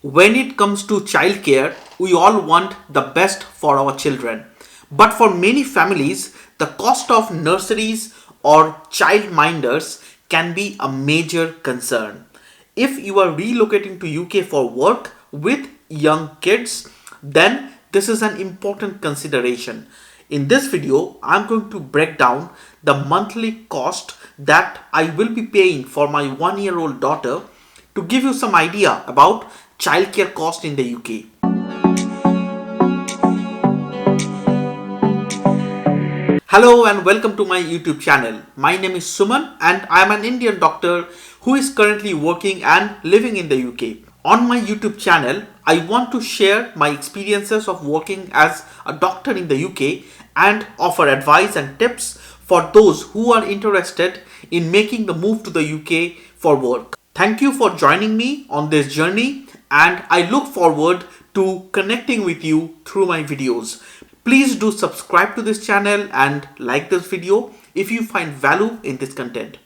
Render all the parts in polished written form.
When it comes to childcare, we all want the best for our children. But for many families, the cost of nurseries or childminders can be a major concern. If you are relocating to UK for work with young kids, then this is an important consideration. In this video, I'm going to break down the monthly cost that I will be paying for my 1-year-old daughter to give you some idea about childcare cost in the UK. Hello and welcome to my YouTube channel. My name is Suman and I am an Indian doctor who is currently working and living in the UK. On my YouTube channel, I want to share my experiences of working as a doctor in the UK and offer advice and tips for those who are interested in making the move to the UK for work. Thank you for joining me on this journey and I look forward to connecting with you through my videos. Please do subscribe to this channel and like this video if you find value in this content.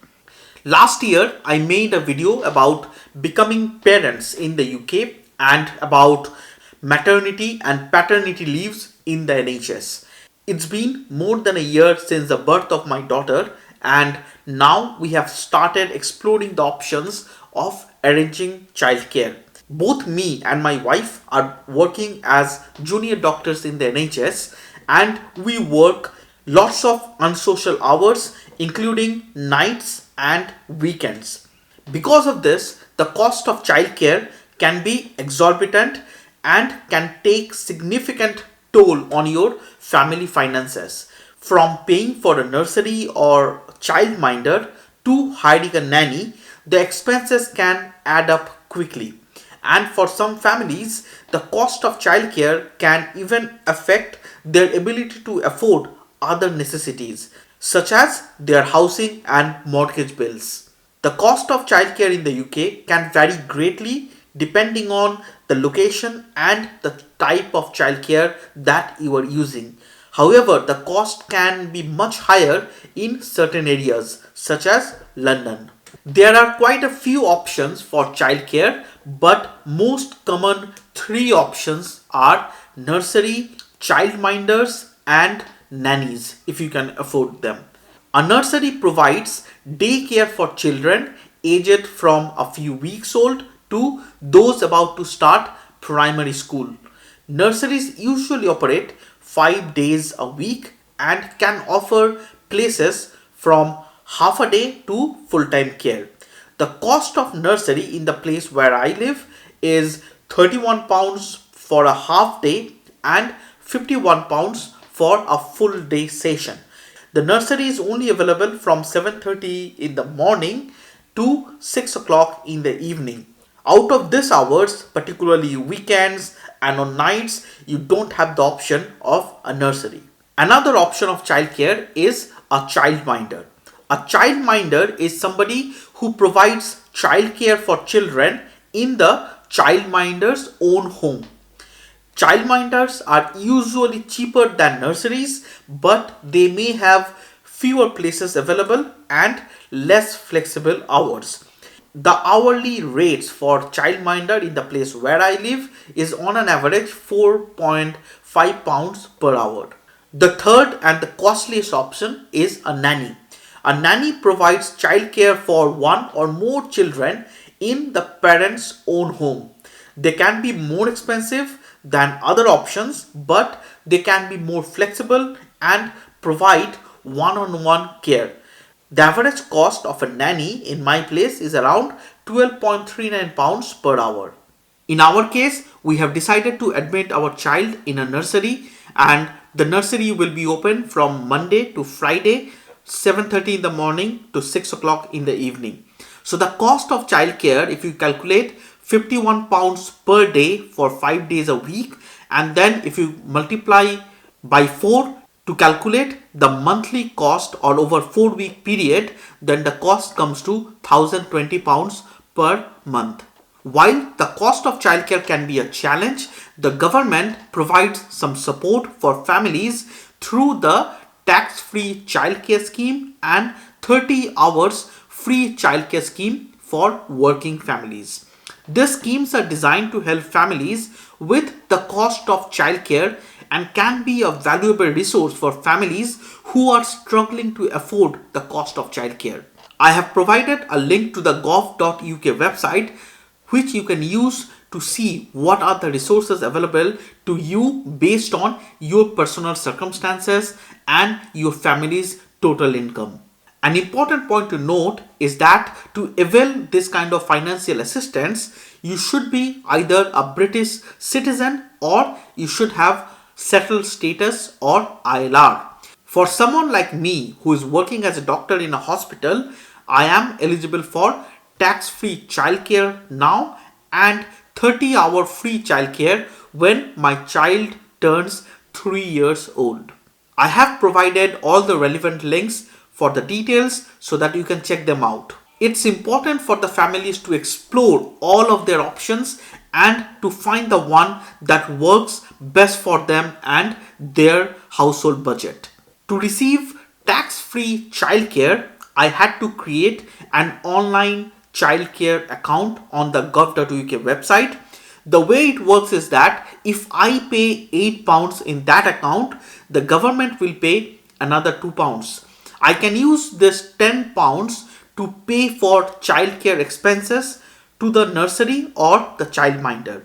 Last year, I made a video about becoming parents in the UK and about maternity and paternity leaves in the NHS. It's been more than a year since the birth of my daughter and now we have started exploring the options of arranging childcare. Both me and my wife are working as junior doctors in the NHS and we work lots of unsocial hours including nights and weekends. Because of this, the cost of childcare can be exorbitant and can take significant toll on your family finances. From paying for a nursery or childminder to hiring a nanny, the expenses can add up quickly. And for some families, the cost of childcare can even affect their ability to afford other necessities, such as their housing and mortgage bills. The cost of childcare in the UK can vary greatly depending on the location and the type of childcare that you are using. However, the cost can be much higher in certain areas, such as London. There are quite a few options for childcare, but most common three options are nursery, childminders, and nannies if you can afford them. A nursery provides daycare for children aged from a few weeks old to those about to start primary school. Nurseries usually operate 5 days a week and can offer places from half a day to full-time care. The cost of nursery in the place where I live is £31 for a half day and £51 for a full day session. The nursery is only available from 7:30 in the morning to 6 o'clock in the evening. Out of these hours, particularly weekends and on nights, you don't have the option of a nursery. Another option of childcare is a childminder. A childminder is somebody who provides childcare for children in the childminder's own home. Childminders are usually cheaper than nurseries, but they may have fewer places available and less flexible hours. The hourly rates for childminder in the place where I live is on an average £4.5 per hour. The third and the costliest option is a nanny. A nanny provides childcare for one or more children in the parent's own home. They can be more expensive than other options, but they can be more flexible and provide one-on-one care. The average cost of a nanny in my place is around £12.39 per hour. In our case, we have decided to admit our child in a nursery and the nursery will be open from Monday to Friday 7:30 in the morning to 6 o'clock in the evening. So the cost of childcare, if you calculate £51 per day for 5 days a week, and then if you multiply by 4 to calculate the monthly cost or over 4-week period, then the cost comes to £1,020 per month. While the cost of childcare can be a challenge, the government provides some support for families through the tax-free childcare scheme and 30 hours free childcare scheme for working families. These schemes are designed to help families with the cost of childcare and can be a valuable resource for families who are struggling to afford the cost of childcare. I have provided a link to the gov.uk website which you can use to see what are the resources available to you based on your personal circumstances and your family's total income. An important point to note is that to avail this kind of financial assistance, you should be either a British citizen or you should have settled status or ILR. For someone like me who is working as a doctor in a hospital, I am eligible for tax-free childcare now and 30-hour free childcare when my child turns 3 years old. I have provided all the relevant links for the details so that you can check them out. It's important for the families to explore all of their options and to find the one that works best for them and their household budget. To receive tax-free childcare, I had to create an online childcare account on the gov.uk website. The way it works is that if I pay £8 in that account, the government will pay another £2. I can use this £10 to pay for childcare expenses to the nursery or the childminder.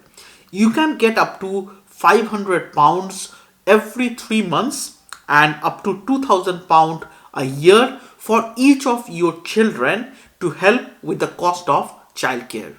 You can get up to £500 every 3 months and up to £2,000 a year for each of your children to help with the cost of childcare.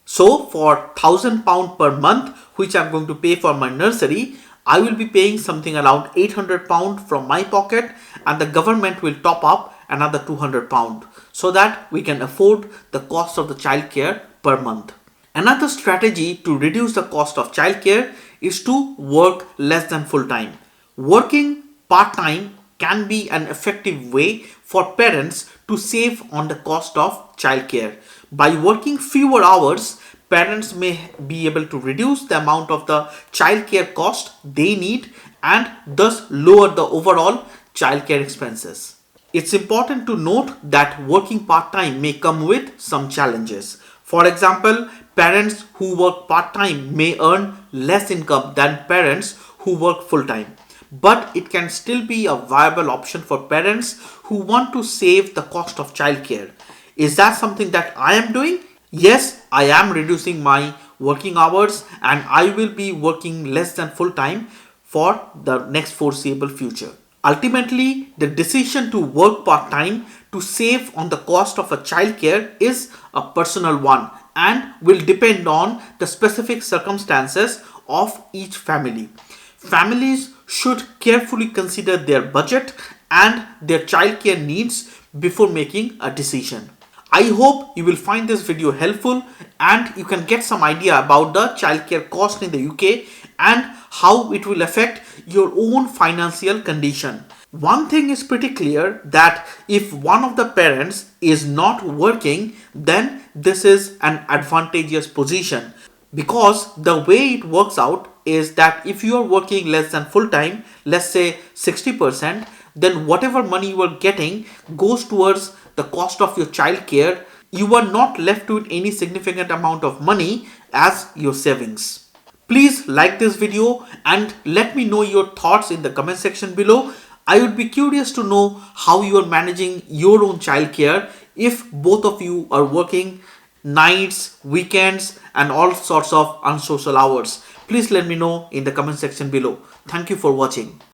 So for £1,000 per month, which I'm going to pay for my nursery, I will be paying something around £800 from my pocket, and the government will top up another £200 so that we can afford the cost of the childcare per month. Another strategy to reduce the cost of childcare is to work less than full time. Working part-time can be an effective way for parents to save on the cost of childcare. By working fewer hours, parents may be able to reduce the amount of the childcare cost they need and thus lower the overall childcare expenses. It's important to note that working part-time may come with some challenges. For example, parents who work part-time may earn less income than parents who work full-time. But it can still be a viable option for parents who want to save the cost of childcare. Is that something that I am doing? Yes, I am reducing my working hours and I will be working less than full time for the next foreseeable future. Ultimately, the decision to work part-time to save on the cost of a childcare is a personal one and will depend on the specific circumstances of each family. Families should carefully consider their budget and their childcare needs before making a decision. I hope you will find this video helpful and you can get some idea about the childcare cost in the UK and how it will affect your own financial condition. One thing is pretty clear, that if one of the parents is not working, then this is an advantageous position, because the way it works out is that if you are working less than full time, let's say 60%, then whatever money you are getting goes towards the cost of your childcare. You are not left with any significant amount of money as your savings. Please like this video and let me know your thoughts in the comment section below. I would be curious to know how you are managing your own childcare if both of you are working nights, weekends and all sorts of unsocial hours. Please let me know in the comment section below. Thank you for watching.